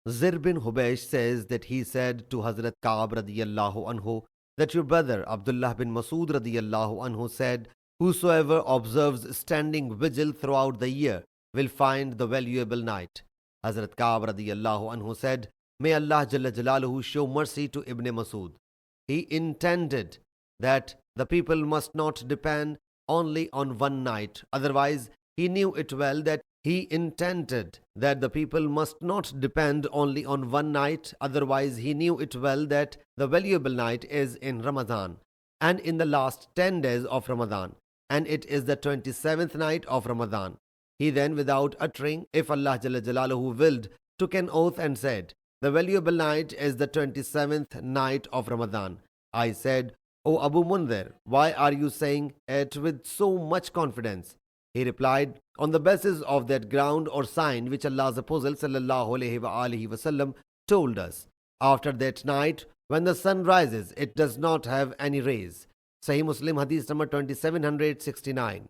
Zir bin Hubaysh says that he said to Hazrat Ka'b radiyallahu anhu that your brother Abdullah bin Masud radiyallahu anhu said, whosoever observes standing vigil throughout the year will find the valuable night. Hazrat Ka'b radiyallahu anhu said, may Allah Jalla Jalaluhu show mercy to Ibn Masud. He intended that the people must not depend only on one night. Otherwise, he knew it well that he intended that the people must not depend only on one night. Otherwise, he knew it well that the valuable night is in Ramadan and in the last 10 days of Ramadan, and it is the 27th night of Ramadan. He then, without uttering, if Allah Jalla Jalaluhu willed, took an oath and said, the valuable night is the 27th night of Ramadan. I said, O Abu Mundhir, why are you saying it with so much confidence? He replied, on the basis of that ground or sign which Allah's Apostle ﷺ told us. After that night, when the sun rises, it does not have any rays. Sahih Muslim Hadees number 2769.